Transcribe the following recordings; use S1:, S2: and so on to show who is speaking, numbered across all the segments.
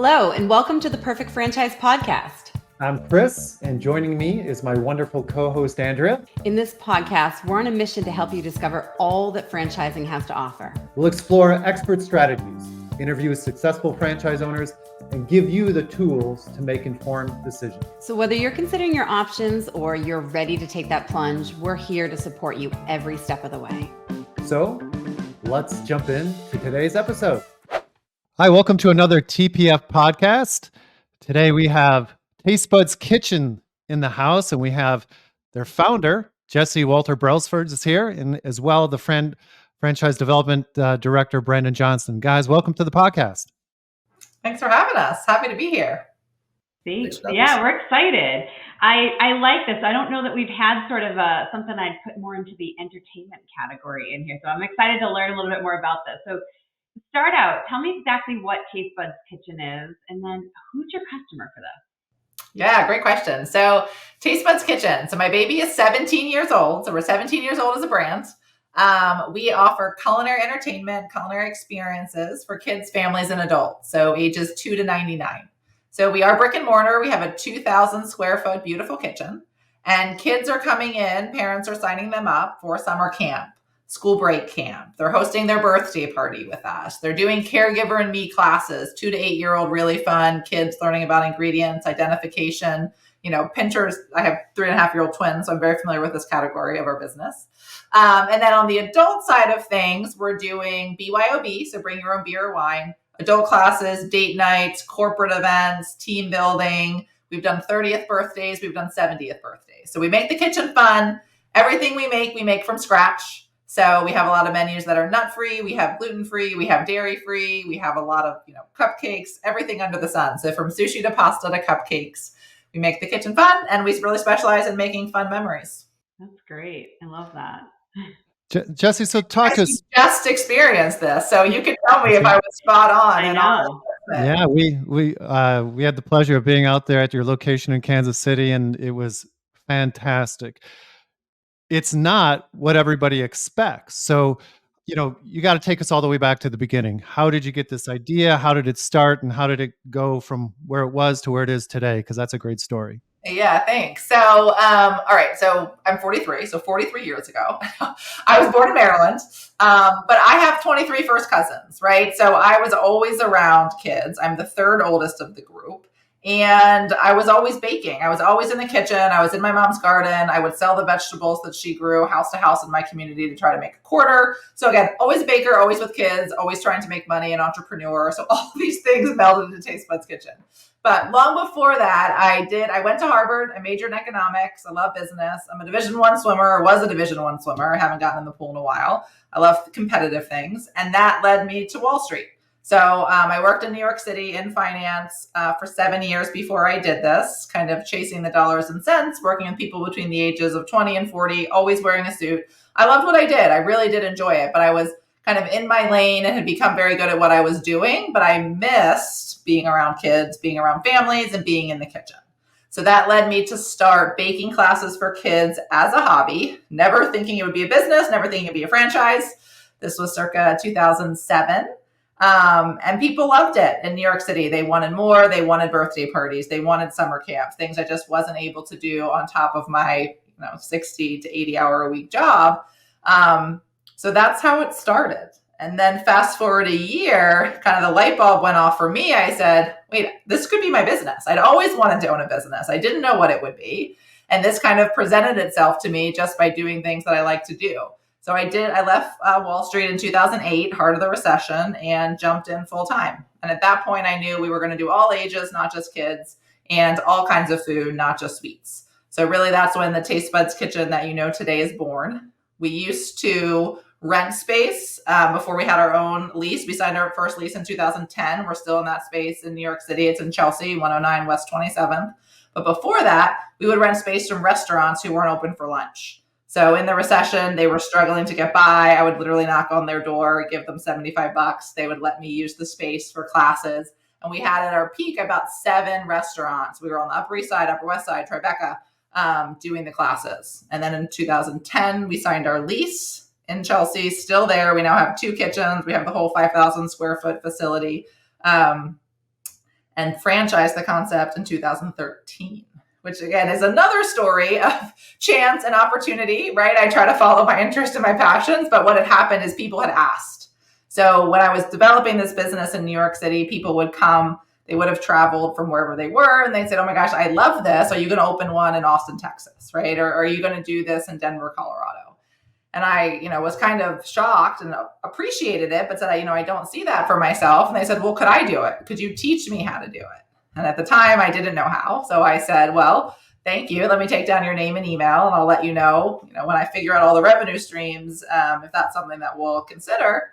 S1: Hello, and welcome to the Perfect Franchise Podcast.
S2: I'm Kris, and joining me is my wonderful co-host, Andrea.
S1: In this podcast, we're on a mission to help you discover all that franchising has to offer.
S2: We'll explore expert strategies, interview successful franchise owners, and give you the tools to make informed decisions.
S1: So whether you're considering your options or you're ready to take that plunge, we're here to support you every step of the way.
S2: So let's jump into today's episode. Hi, welcome to another TPF podcast. Today we have Taste Buds Kitchen in the house, and we have their founder, Jessi Brelsford, is here, and as well the franchise development director, Brandon Johnson. Guys, welcome to the podcast.
S3: Thanks for having us. Happy to be here.
S4: Thanks. Yeah, we're excited. I like this. I don't know that we've had sort of something I'd put more into the entertainment category in here, so I'm excited to learn a little bit more about this. So start out, tell me exactly what Taste Buds Kitchen is, and then who's your customer for this?
S3: Yeah, great question. So Taste Buds Kitchen. So my baby is 17 years old. So we're 17 years old as a brand. We offer culinary entertainment, culinary experiences for kids, families, and adults. So ages 2 to 99. So we are brick and mortar. We have a 2,000 square foot beautiful kitchen, and kids are coming in. Parents are signing them up for summer camp, school break camp. They're hosting their birthday party with us. They're doing caregiver and me classes, 2 to 8-year-old, really fun kids learning about ingredients, identification, pinchers. I have 3.5-year-old twins, so I'm very familiar with this category of our business. And then on the adult side of things, we're doing BYOB, so bring your own beer or wine, adult classes, date nights, corporate events, team building. We've done 30th birthdays. We've done 70th birthdays. So we make the kitchen fun. Everything we make from scratch. So we have a lot of menus that are nut-free, we have gluten-free, we have dairy-free, we have a lot of, cupcakes, everything under the sun. So from sushi to pasta to cupcakes, we make the kitchen fun, and we really specialize in making fun memories.
S4: That's great. I love that.
S2: Jessi, so talk to us.
S3: You just experienced this, so you can tell me if I was spot on.
S4: I know.
S2: Yeah, we had the pleasure of being out there at your location in Kansas City, and it was fantastic. It's not what everybody expects. So, you got to take us all the way back to the beginning. How did you get this idea? How did it start? And how did it go from where it was to where it is today? Because that's a great story.
S3: Yeah, thanks. So, all right. So I'm 43. So 43 years ago, I was born in Maryland, but I have 23 first cousins, right? So I was always around kids. I'm the third oldest of the group. And I was always baking. I was always in the kitchen. I was in my mom's garden. I would sell the vegetables that she grew house to house in my community to try to make a quarter. So again, always a baker, always with kids, always trying to make money, an entrepreneur. So all these things melded into Taste Buds Kitchen. But long before that, I went to Harvard. I majored in economics. I love business. I'm a Division I swimmer, or was a Division I swimmer. I haven't gotten in the pool in a while. I love competitive things. And that led me to Wall Street. So I worked in New York City in finance for 7 years before I did this, kind of chasing the dollars and cents, working with people between the ages of 20 and 40, always wearing a suit. I loved what I did. I really did enjoy it, but I was kind of in my lane and had become very good at what I was doing, but I missed being around kids, being around families, and being in the kitchen. So that led me to start baking classes for kids as a hobby, never thinking it would be a business, never thinking it'd be a franchise. This was circa 2007. And people loved it in New York City. They wanted more. They wanted birthday parties. They wanted summer camps, things I just wasn't able to do on top of my 60 to 80 hour a week job. So that's how it started. And then fast forward a year, kind of the light bulb went off for me. I said, wait, this could be my business. I'd always wanted to own a business. I didn't know what it would be. And this kind of presented itself to me just by doing things that I like to do. So I left Wall Street in 2008, heart of the recession, and jumped in full time. And at that point, I knew we were going to do all ages, not just kids, and all kinds of food, not just sweets. So really, that's when the Taste Buds Kitchen that you know today is born. We used to rent space before we had our own lease. We signed our first lease in 2010. We're still in that space in New York City. It's in Chelsea, 109 West 27th. But before that, we would rent space from restaurants who weren't open for lunch. So in the recession, they were struggling to get by. I would literally knock on their door, give them $75. They would let me use the space for classes. And we had at our peak about 7 restaurants. We were on the Upper East Side, Upper West Side, Tribeca, doing the classes. And then in 2010, we signed our lease in Chelsea, still there. We now have 2 kitchens. We have the whole 5,000 square foot facility. and franchised the concept in 2013, which again is another story of chance and opportunity, right? I try to follow my interest and my passions, but what had happened is people had asked. So when I was developing this business in New York City, people would come, they would have traveled from wherever they were, and they said, oh my gosh, I love this. Are you going to open one in Austin, Texas, right? Or are you going to do this in Denver, Colorado? And I, was kind of shocked and appreciated it, but said, I don't see that for myself. And they said, well, could I do it? Could you teach me how to do it? And at the time I didn't know how. So I said, well, thank you. Let me take down your name and email, and I'll let you know, when I figure out all the revenue streams, if that's something that we'll consider.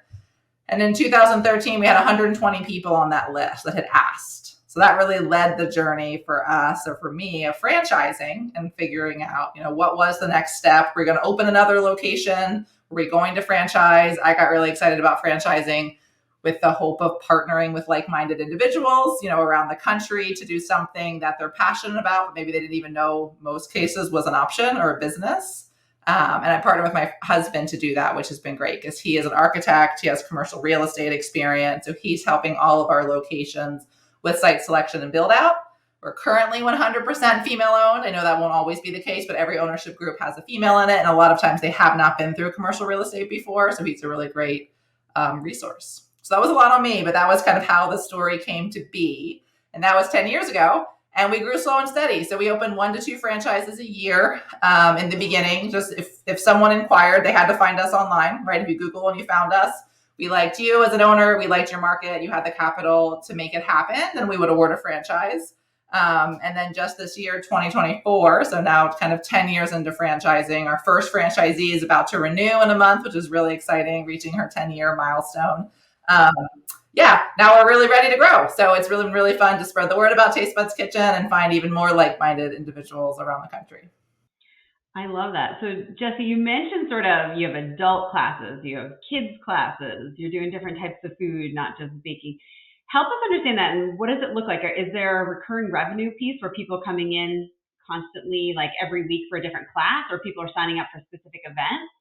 S3: And in 2013, we had 120 people on that list that had asked. So that really led the journey for us, or for me, of franchising and figuring out, what was the next step? We're going to open another location. Were we going to franchise? I got really excited about franchising with the hope of partnering with like-minded individuals, around the country to do something that they're passionate about, but maybe they didn't even know most cases was an option or a business. And I partnered with my husband to do that, which has been great because he is an architect. He has commercial real estate experience. So he's helping all of our locations with site selection and build out. We're currently 100% female owned. I know that won't always be the case, but every ownership group has a female in it. And a lot of times they have not been through commercial real estate before. So he's a really great resource. So that was a lot on me, but that was kind of how the story came to be. And that was 10 years ago. And we grew slow and steady. So we opened 1 to 2 franchises a year in the beginning. Just if someone inquired, they had to find us online, right? If you Google and you found us, we liked you as an owner, we liked your market, you had the capital to make it happen, then we would award a franchise. And then just this year, 2024, so now it's kind of 10 years into franchising, our first franchisee is about to renew in a month, which is really exciting, reaching her 10-year milestone. Now we're really ready to grow. So it's really, really fun to spread the word about Taste Buds Kitchen and find even more like-minded individuals around the country.
S4: I love that. So Jessi, you mentioned you have adult classes, you have kids classes, you're doing different types of food, not just baking. Help us understand that. And what does it look like? Is there a recurring revenue piece where people coming in constantly, like every week for a different class, or people are signing up for specific events?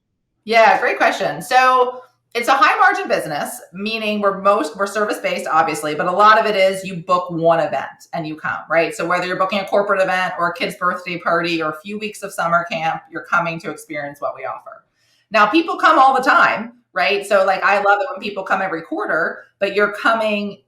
S3: Yeah, great question. So it's a high margin business, meaning we're service based, obviously, but a lot of it is you book one event and you come, right? So whether you're booking a corporate event or a kid's birthday party or a few weeks of summer camp, you're coming to experience what we offer. Now, people come all the time, right? So I love it when people come every quarter, but you're coming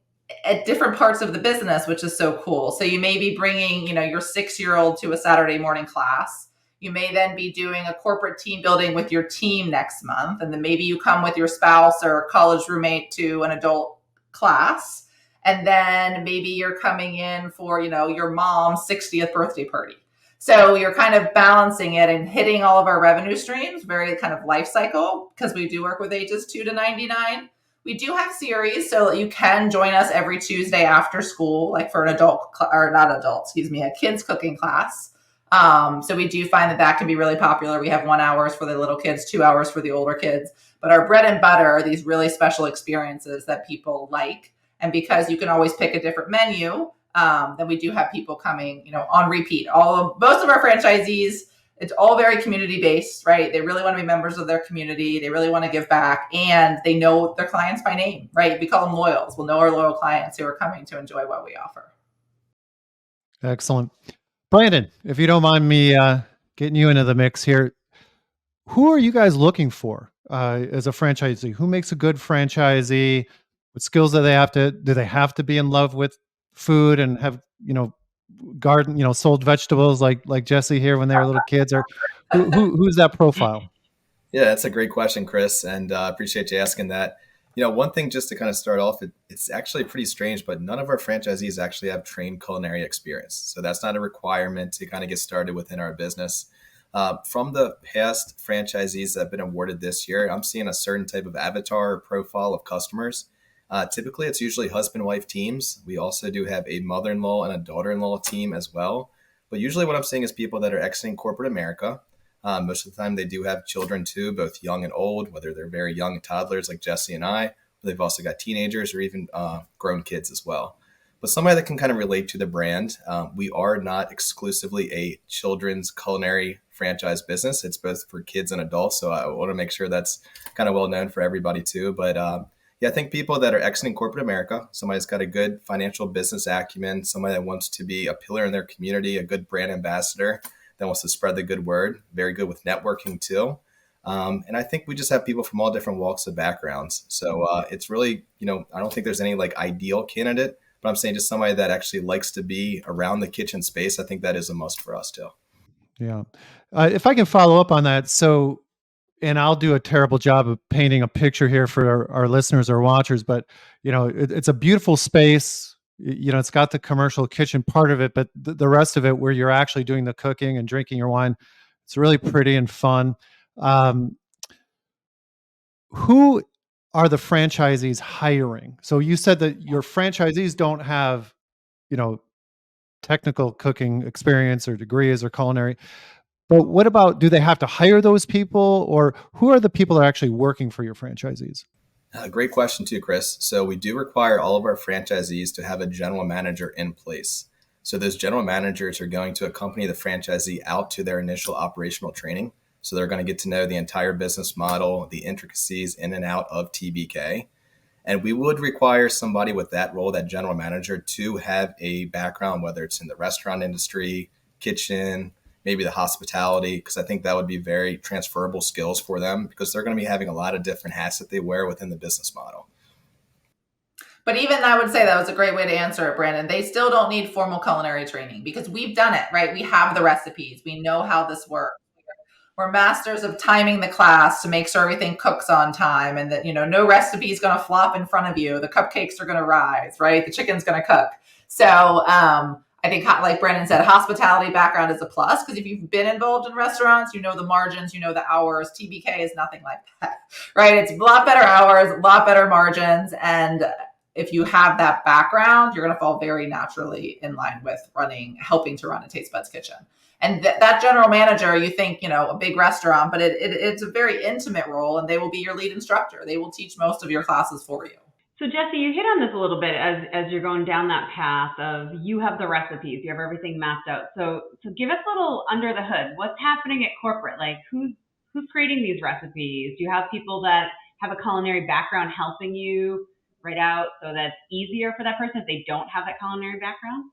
S3: at different parts of the business, which is so cool. So you may be bringing, your 6-year-old to a Saturday morning class. You may then be doing a corporate team building with your team next month. And then maybe you come with your spouse or college roommate to an adult class. And then maybe you're coming in for, your mom's 60th birthday party. So you're kind of balancing it and hitting all of our revenue streams, very kind of life cycle, because we do work with ages 2 to 99. We do have series, so you can join us every Tuesday after school, like for an a kids cooking class. So we do find that can be really popular. We have 1 hour for the little kids, 2 hours for the older kids. But our bread and butter are these really special experiences that people like. And because you can always pick a different menu, then we do have people coming, on repeat. Most of our franchisees, it's all very community based, right? They really want to be members of their community. They really want to give back, and they know their clients by name, right? We call them loyals. We'll know our loyal clients who are coming to enjoy what we offer.
S2: Excellent. Brandon, if you don't mind me getting you into the mix here, who are you guys looking for as a franchisee? Who makes a good franchisee? What skills do they have to be in love with food and have, garden, sold vegetables like Jessi here when they were little kids? Or who's that profile?
S5: Yeah, that's a great question, Kris, and appreciate you asking that. One thing just to kind of start off, it's actually pretty strange, but none of our franchisees actually have trained culinary experience. So that's not a requirement to kind of get started within our business. From the past franchisees that have been awarded this year, I'm seeing a certain type of avatar or profile of customers. Typically, it's usually husband-wife teams. We also do have a mother-in-law and a daughter-in-law team as well. But usually what I'm seeing is people that are exiting corporate America. Most of the time, they do have children too, both young and old, whether they're very young toddlers like Jessi and I. They've also got teenagers or even grown kids as well. But somebody that can kind of relate to the brand. We are not exclusively a children's culinary franchise business. It's both for kids and adults. So I want to make sure that's kind of well known for everybody too. But Yeah, I think people that are exiting corporate America, somebody that's got a good financial business acumen, somebody that wants to be a pillar in their community, a good brand ambassador that wants to spread the good word, very good with networking too. And I think we just have people from all different walks of backgrounds. So it's really, I don't think there's any like ideal candidate, but I'm saying just somebody that actually likes to be around the kitchen space. I think that is a must for us too.
S2: Yeah. If I can follow up on that. So, and I'll do a terrible job of painting a picture here for our listeners or watchers, but it's a beautiful space. It's got the commercial kitchen part of it, but the rest of it where you're actually doing the cooking and drinking your wine, it's really pretty and fun. Um, who are the franchisees hiring? So you said that your franchisees don't have, you know, technical cooking experience or degrees or culinary. But what about, do they have to hire those people, or who are the people that are actually working for your franchisees?
S5: Great question too, Kris. So we do require all of our franchisees to have a general manager in place. So those general managers are going to accompany the franchisee out to their initial operational training. So they're going to get to know the entire business model, the intricacies in and out of TBK. And we would require somebody with that role, that general manager, to have a background, whether it's in the restaurant industry, kitchen, maybe the hospitality, because I think that would be very transferable skills for them, because they're going to be having a lot of different hats that they wear within the business model.
S3: But even I would say that was a great way to answer it, Brandon. They still don't need formal culinary training because we've done it, right? We have the recipes. We know how this works. We're masters of timing the class to make sure everything cooks on time, and that, no recipe is going to flop in front of you. The cupcakes are going to rise, right? The chicken's going to cook. So I think, like Brandon said, hospitality background is a plus, because if you've been involved in restaurants, you know the margins, you know the hours. TBK is nothing like that, right? It's a lot better hours, a lot better margins. And if you have that background, you're going to fall very naturally in line with helping to run a Taste Buds Kitchen. And that general manager, you think, a big restaurant, but it's a very intimate role, and they will be your lead instructor. They will teach most of your classes for you.
S4: So Jessi, you hit on this a little bit as you're going down that path of, you have the recipes, you have everything mapped out. So give us a little under the hood. What's happening at corporate? Like who's creating these recipes? Do you have people that have a culinary background helping you write out so that's easier for that person if they don't have that culinary background?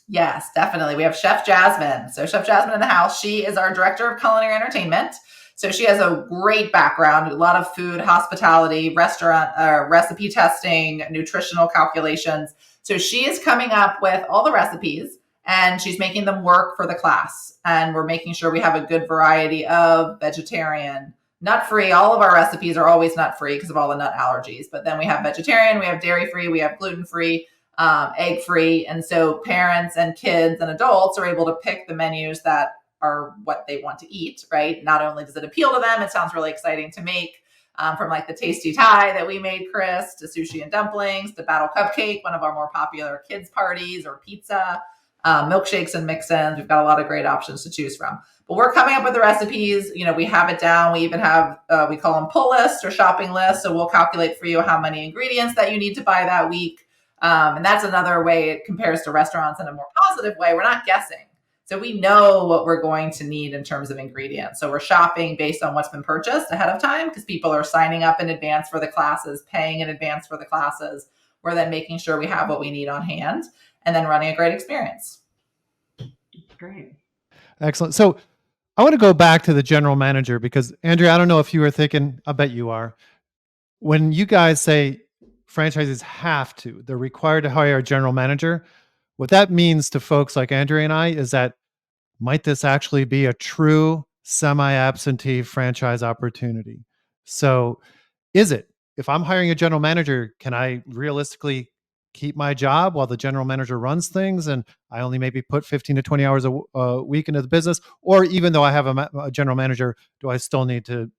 S3: Yes, definitely. We have Chef Jasmine. So Chef Jasmine in the house, she is our director of culinary entertainment. So she has a great background, a lot of food, hospitality, restaurant, recipe testing, nutritional calculations. So she is coming up with all the recipes, and she's making them work for the class. And we're making sure we have a good variety of vegetarian, nut-free. All of our recipes are always nut-free because of all the nut allergies. But then we have vegetarian, we have dairy-free, we have gluten-free, egg-free. And so parents and kids and adults are able to pick the menus that are what they want to eat, right? Not only does it appeal to them, it sounds really exciting to make, from like the tasty Thai that we made, Kris, to sushi and dumplings, to battle cupcake, one of our more popular kids parties, or pizza, milkshakes and mix-ins. We've got a lot of great options to choose from. But we're coming up with the recipes. We have it down. We even have, we call them pull lists or shopping lists. So we'll calculate for you how many ingredients that you need to buy that week. And that's another way it compares to restaurants in a more positive way. We're not guessing. So we know what we're going to need in terms of ingredients. So we're shopping based on what's been purchased ahead of time, because people are signing up in advance for the classes, paying in advance for the classes. We're then making sure we have what we need on hand, and then running a great experience.
S4: Great.
S2: Excellent. So I want to go back to the general manager, because Andrea, I don't know if you were thinking, I bet you are, when you guys say franchises they're required to hire a general manager, what that means to folks like Andrea and I is that, might this actually be a true semi-absentee franchise opportunity? So is it? If I'm hiring a general manager, can I realistically keep my job while the general manager runs things, and I only maybe put 15 to 20 hours a week into the business? Or even though I have a general manager, do I still need to,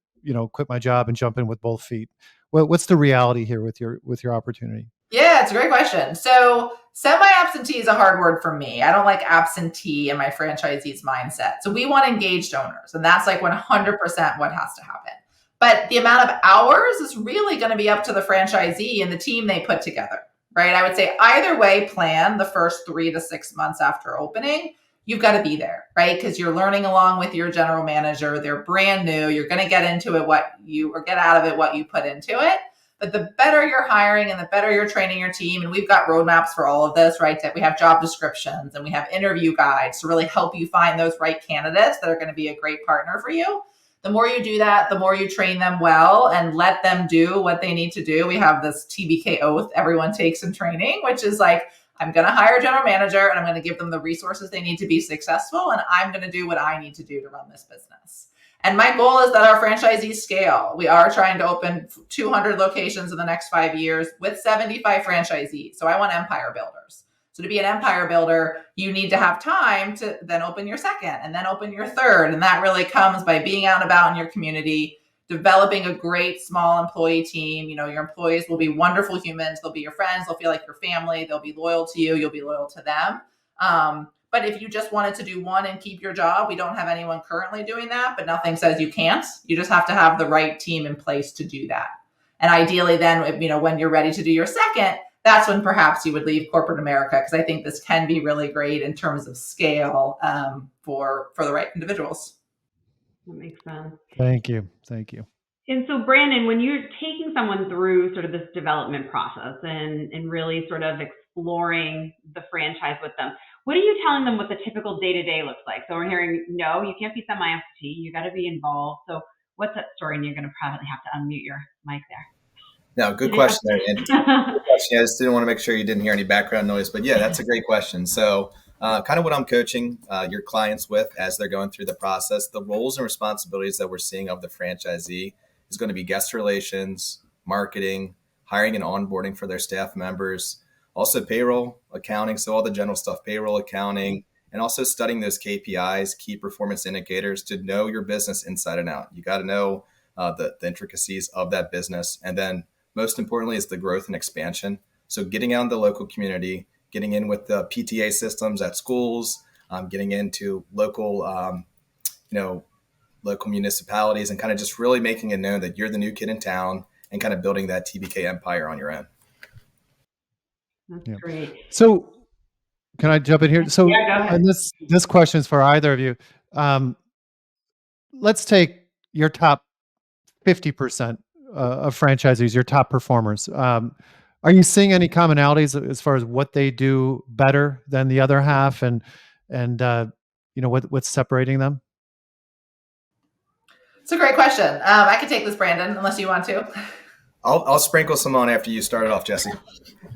S2: quit my job and jump in with both feet? What's the reality here with your opportunity?
S3: Yeah, it's a great question. So semi-absentee is a hard word for me. I don't like absentee in my franchisee's mindset. So we want engaged owners, and that's like 100% what has to happen. But the amount of hours is really going to be up to the franchisee and the team they put together, right? I would say either way, plan the first 3 to 6 months after opening. You've got to be there, right? Because you're learning along with your general manager. They're brand new. You're going to get into it, get out of it what you put into it. But the better you're hiring and the better you're training your team, and we've got roadmaps for all of this, right? That we have job descriptions and we have interview guides to really help you find those right candidates that are going to be a great partner for you. The more you do that, the more you train them well and let them do what they need to do. We have this TBK oath everyone takes in training, which is like, I'm going to hire a general manager and I'm going to give them the resources they need to be successful. And I'm going to do what I need to do to run this business. And my goal is that our franchisees scale. We are trying to open 200 locations in the next 5 years with 75 franchisees. So I want empire builders. So to be an empire builder, you need to have time to then open your second and then open your third. And that really comes by being out and about in your community, developing a great small employee team. Your employees will be wonderful humans. They'll be your friends. They'll feel like your family. They'll be loyal to you. You'll be loyal to them. But if you just wanted to do one and keep your job, we don't have anyone currently doing that, but nothing says you can't. You just have to have the right team in place to do that. And ideally then, when you're ready to do your second, that's when perhaps you would leave corporate America, because I think this can be really great in terms of scale for the right individuals.
S4: That makes sense.
S2: Thank you.
S4: And so, Brandon, when you're taking someone through sort of this development process and really sort of exploring the franchise with them, what are you telling them what the typical day-to-day looks like? So we're hearing, no, you can't be semi-absentee. You got to be involved. So what's that story? And you're going to probably have to unmute your mic there.
S5: No, good question there, Andy. Good question. I just didn't want to make sure you didn't hear any background noise. But yeah, that's a great question. So kind of what I'm coaching your clients with as they're going through the process, the roles and responsibilities that we're seeing of the franchisee is going to be guest relations, marketing, hiring and onboarding for their staff members, also payroll, accounting, so all the general stuff, payroll, accounting, and also studying those KPIs, key performance indicators, to know your business inside and out. You got to know the intricacies of that business. And then most importantly is the growth and expansion. So getting out in the local community, getting in with the PTA systems at schools, getting into local, local municipalities, and kind of just really making it known that you're the new kid in town and kind of building that TBK empire on your own.
S4: That's great.
S2: So can I jump in here? So and this question is for either of you. Let's take your top 50% of franchisees, your top performers. Are you seeing any commonalities as far as what they do better than the other half, and what's separating them?
S3: It's a great question. I could take this, Brandon, unless you want to.
S5: I'll sprinkle some on after you start it off, Jessi.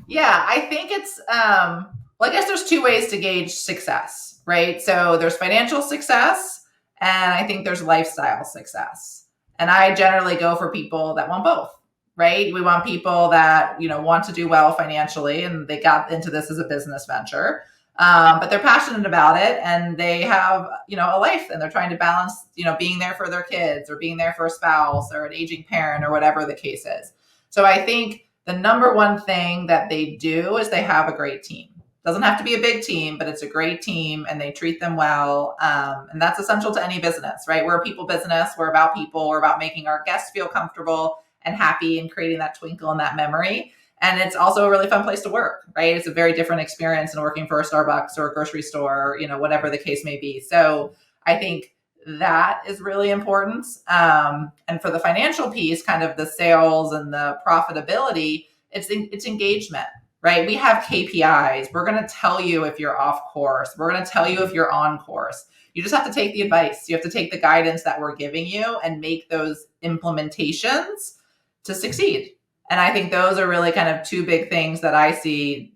S3: Yeah, I think it's, I guess there's two ways to gauge success, right? So there's financial success, and I think there's lifestyle success. And I generally go for people that want both, right? We want people that, want to do well financially, and they got into this as a business venture, but they're passionate about it, and they have, a life, and they're trying to balance, being there for their kids or being there for a spouse or an aging parent or whatever the case is. So I think the number one thing that they do is they have a great team. Doesn't have to be a big team, but it's a great team, and they treat them well. And that's essential to any business, right? We're a people business. We're about people. We're about making our guests feel comfortable and happy and creating that twinkle in that memory. And it's also a really fun place to work, right? It's a very different experience than working for a Starbucks or a grocery store, whatever the case may be. So I think that is really important. And for the financial piece, kind of the sales and the profitability, it's engagement, right? We have KPIs. We're going to tell you if you're off course. We're going to tell you if you're on course. You just have to take the advice. You have to take the guidance that we're giving you and make those implementations to succeed. And I think those are really kind of two big things that I see,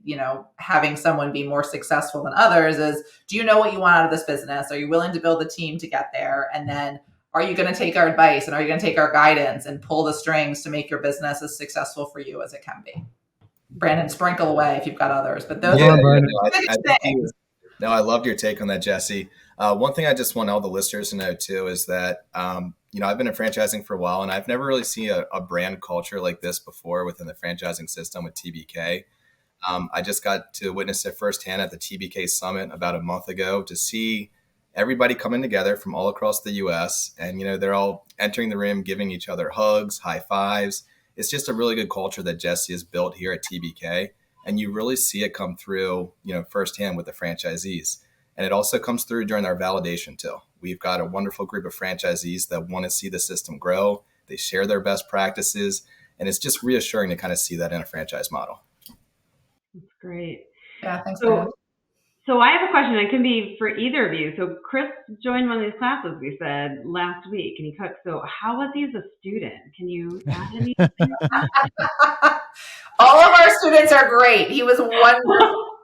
S3: having someone be more successful than others is, do you know what you want out of this business? Are you willing to build the team to get there? And then are you going to take our advice, and are you going to take our guidance and pull the strings to make your business as successful for you as it can be? Brandon, sprinkle away if you've got others, but those are the things.
S5: No, I loved your take on that, Jessi. One thing I just want all the listeners to know too is that, I've been in franchising for a while, and I've never really seen a brand culture like this before within the franchising system with TBK. I just got to witness it firsthand at the TBK Summit about a month ago, to see everybody coming together from all across the U.S. And, they're all entering the room, giving each other hugs, high fives. It's just a really good culture that Jessi has built here at TBK. And you really see it come through, firsthand with the franchisees. And it also comes through during our validation too. We've got a wonderful group of franchisees that want to see the system grow. They share their best practices. And it's just reassuring to kind of see that in a franchise model.
S4: That's great.
S3: Yeah, thanks, Brandon.
S4: So I have a question. It can be for either of you. So Kris joined one of these classes, we said, last week, and he cooked. So how was he as a student? Can you add anything?
S3: All of our students are great. He was wonderful.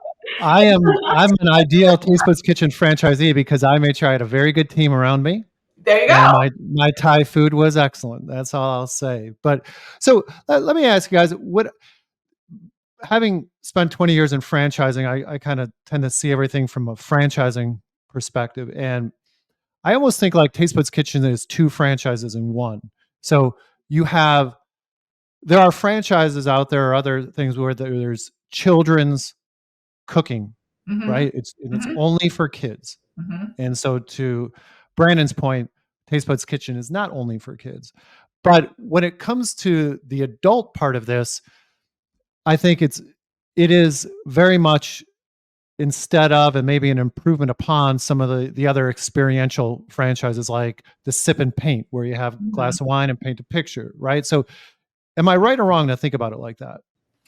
S2: I'm an ideal Taste Buds Kitchen franchisee because I made sure I had a very good team around me.
S3: There you go.
S2: And my Thai food was excellent. That's all I'll say. But so let me ask you guys, having spent 20 years in franchising, I kind of tend to see everything from a franchising perspective. And I almost think like Taste Buds Kitchen is two franchises in one. So there are franchises out there or other things where there's children's cooking, right? It's only for kids. And so to Brandon's point, Taste Buds Kitchen is not only for kids. But when it comes to the adult part of this, I think it is very much instead of and maybe an improvement upon some of the other experiential franchises like the Sip and Paint, where you have a glass of wine and paint a picture, right? So am I right or wrong to think about it like that?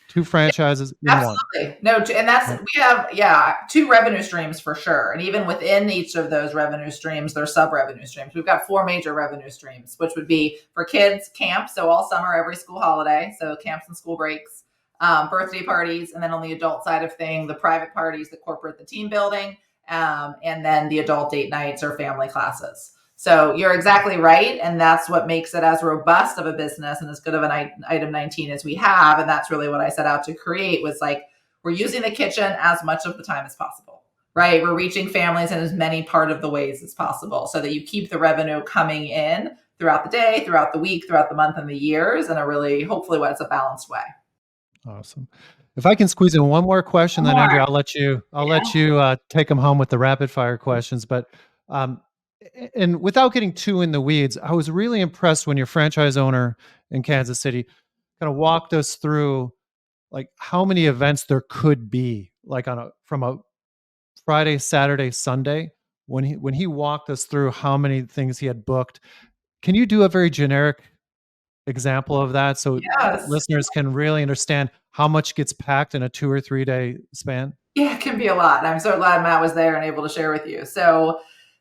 S2: Two franchises in one.
S3: Absolutely. No, and we have, two revenue streams for sure. And even within each of those revenue streams, there's sub-revenue streams. We've got 4 major revenue streams, which would be for kids, camp. So all summer, every school holiday. So camps and school breaks, birthday parties. And then on the adult side of things, the private parties, the corporate, the team building, and then the adult date nights or family classes. So you're exactly right. And that's what makes it as robust of a business and as good of an item 19 as we have. And that's really what I set out to create was like, we're using the kitchen as much of the time as possible, right? We're reaching families in as many part of the ways as possible so that you keep the revenue coming in throughout the day, throughout the week, throughout the month and the years in a really, hopefully it's a balanced way.
S2: Awesome. If I can squeeze in one more question, then Andrea, I'll let you take them home with the rapid fire questions. But, and without getting too in the weeds, I was really impressed when your franchise owner in Kansas City kind of walked us through like how many events there could be, like from a Friday, Saturday, Sunday, when he walked us through how many things he had booked. Can you do a very generic example of that so listeners can really understand how much gets packed in a 2 or 3 day span?
S3: Yeah, it can be a lot. And I'm so glad Matt was there and able to share with you. So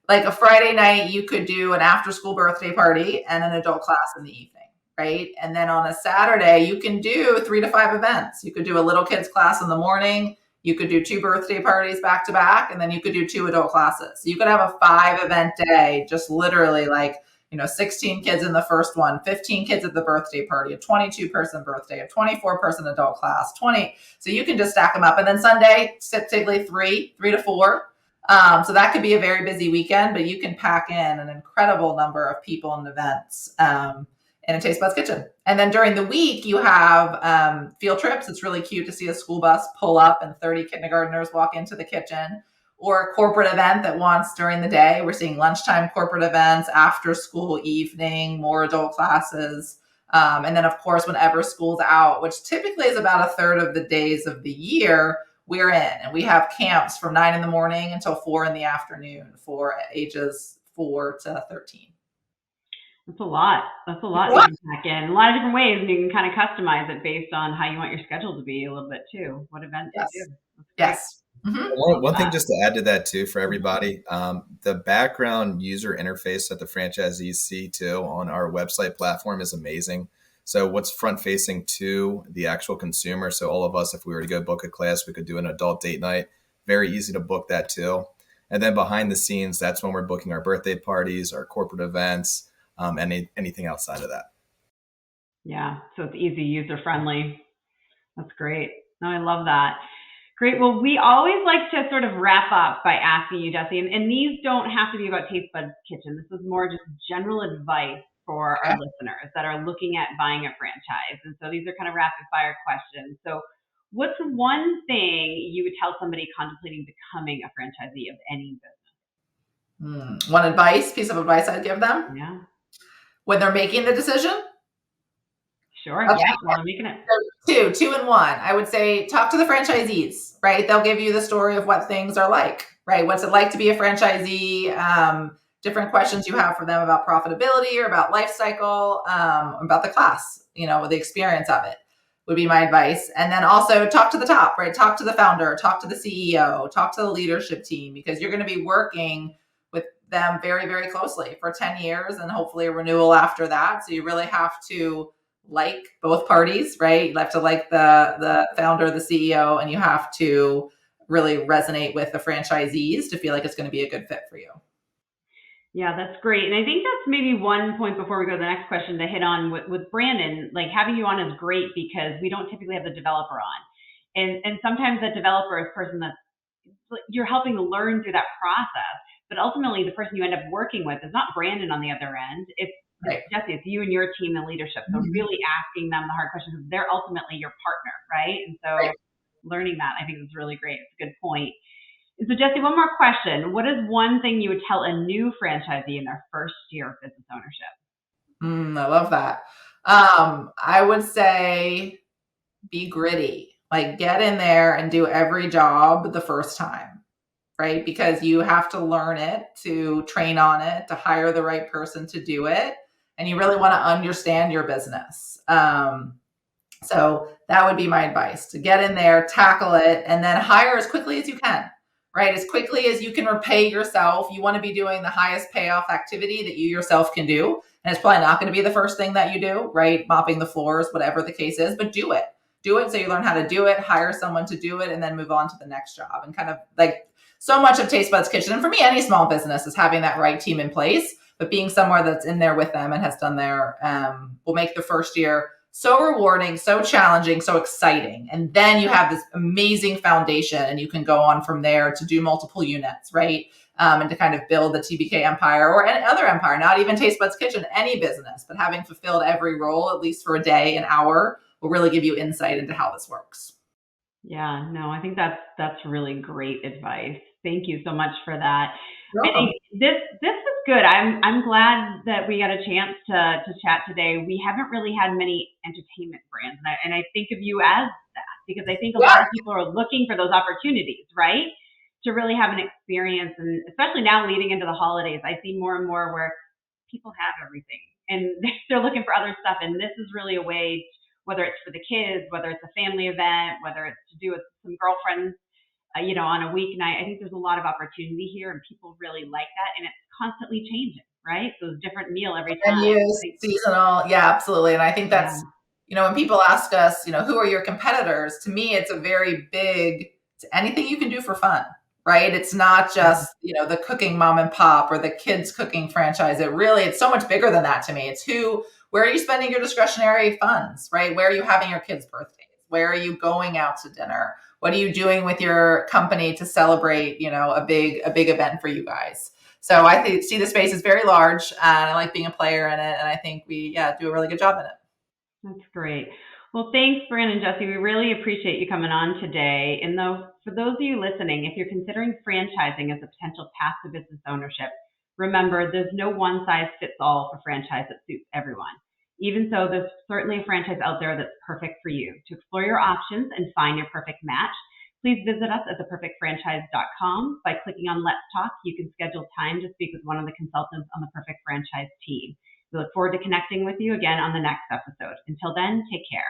S3: like a Friday night, you could do an after school birthday party and an adult class in the evening, right? And then on a Saturday, you can do 3 to 5 events. You could do a little kids class in the morning. You could do 2 birthday parties back to back, and then you could do 2 adult classes. So you could have a 5 event day, just literally like, 16 kids in the first one, 15 kids at the birthday party, a 22 person birthday, a 24 person adult class, 20. So you can just stack them up. And then Sunday, typically 3 to 4. So that could be a very busy weekend, but you can pack in an incredible number of people and events in a Taste Buds Kitchen. And then during the week, you have field trips. It's really cute to see a school bus pull up and 30 kindergartners walk into the kitchen, or a corporate event that wants during the day. We're seeing lunchtime corporate events, after school, evening, more adult classes. And then, of course, whenever school's out, which typically is about a third of the days of the year, we're in. And we have camps from 9 in the morning until 4 in the afternoon for ages 4 to 13.
S4: That's a lot. That's a lot to pack in. A lot of different ways, and you can kind of customize it based on how you want your schedule to be a little bit too. What events you do.
S3: Yes.
S5: Mm-hmm. One thing just to add to that too for everybody, the background user interface that the franchisees see too on our website platform is amazing. So what's front facing to the actual consumer. So all of us, if we were to go book a class, we could do an adult date night. Very easy to book that too. And then behind the scenes, that's when we're booking our birthday parties, our corporate events, anything outside of that.
S4: Yeah. So it's easy, user friendly. That's great. No, I love that. Great. Well, we always like to sort of wrap up by asking you, Jessi, and these don't have to be about Taste Buds Kitchen. This is more just general advice for our listeners that are looking at buying a franchise. And so these are kind of rapid fire questions. So what's one thing you would tell somebody contemplating becoming a franchisee of any business?
S3: One piece of advice I'd give them?
S4: Yeah.
S3: When they're making the decision?
S4: Sure. Okay. Yeah. While I'm making it.
S3: 2 and 1. I would say talk to the franchisees, right? They'll give you the story of what things are like, right? What's it like to be a franchisee? different questions you have for them about profitability or about life cycle, about the class, the experience of it would be my advice. And then also talk to the top, right? Talk to the founder, talk to the CEO, talk to the leadership team, because you're going to be working with them very, very closely for 10 years and hopefully a renewal after that. So you really have to like both parties, right? You have to like the founder, the CEO, and you have to really resonate with the franchisees to feel like it's going to be a good fit for you.
S4: Yeah, that's great. And I think that's maybe one point before we go to the next question to hit on with Brandon. Like, having you on is great because we don't typically have the developer on. And sometimes that developer is a person that you're helping to learn through that process. But ultimately, the person you end up working with is not Brandon on the other end. It's Jessi, it's you and your team and leadership. So really asking them the hard questions, because they're ultimately your partner, right? And so learning that, I think, is really great. It's a good point. So Jessi, one more question. What is one thing you would tell a new franchisee in their first year of business ownership?
S3: I love that. I would say be gritty. Like, get in there and do every job the first time, right? Because you have to learn it, to train on it, to hire the right person to do it. And you really want to understand your business. So that would be my advice, to get in there, tackle it, and then hire as quickly as you can, right? As quickly as you can repay yourself. You want to be doing the highest payoff activity that you yourself can do. And it's probably not going to be the first thing that you do, right? Mopping the floors, whatever the case is, but do it. Do it so you learn how to do it, hire someone to do it, and then move on to the next job. And kind of like so much of Taste Buds Kitchen, and for me, any small business, is having that right team in place, but being somewhere that's in there with them and has done their, will make the first year so rewarding, so challenging, so exciting. And then you have this amazing foundation and you can go on from there to do multiple units, right? And to kind of build the TBK empire or any other empire, not even Taste Buds Kitchen, any business, but having fulfilled every role, at least for a day, an hour, will really give you insight into how this works.
S4: Yeah, no, I think that's really great advice. Thank you so much for that. I think this was good. I'm glad that we got a chance to chat today. We haven't really had many entertainment brands, and I think of you as that, because I think a lot of people are looking for those opportunities, right? To really have an experience, and especially now leading into the holidays, I see more and more where people have everything and they're looking for other stuff, and this is really a way, whether it's for the kids, whether it's a family event, whether it's to do with some girlfriends, on a weeknight. I think there's a lot of opportunity here, and people really like that, and it's constantly changing, right? So it's a different meal every time.
S3: Menus, seasonal, yeah, absolutely. And I think that's, when people ask us, who are your competitors? To me, it's a very big, it's anything you can do for fun, right? It's not just, the cooking mom and pop or the kids cooking franchise. It's so much bigger than that to me. It's where are you spending your discretionary funds, right? Where are you having your kids' birthdays? Where are you going out to dinner? What are you doing with your company to celebrate, a big event for you guys? So I see the space is very large, and I like being a player in it. And I think we, do a really good job in it.
S4: That's great. Well, thanks, Brandon and Jessi. We really appreciate you coming on today. And for those of you listening, if you're considering franchising as a potential path to business ownership, remember, there's no one size fits all for franchise that suits everyone. Even so, there's certainly a franchise out there that's perfect for you. To explore your options and find your perfect match, please visit us at theperfectfranchise.com. By clicking on Let's Talk, you can schedule time to speak with one of the consultants on the Perfect Franchise team. We look forward to connecting with you again on the next episode. Until then, take care.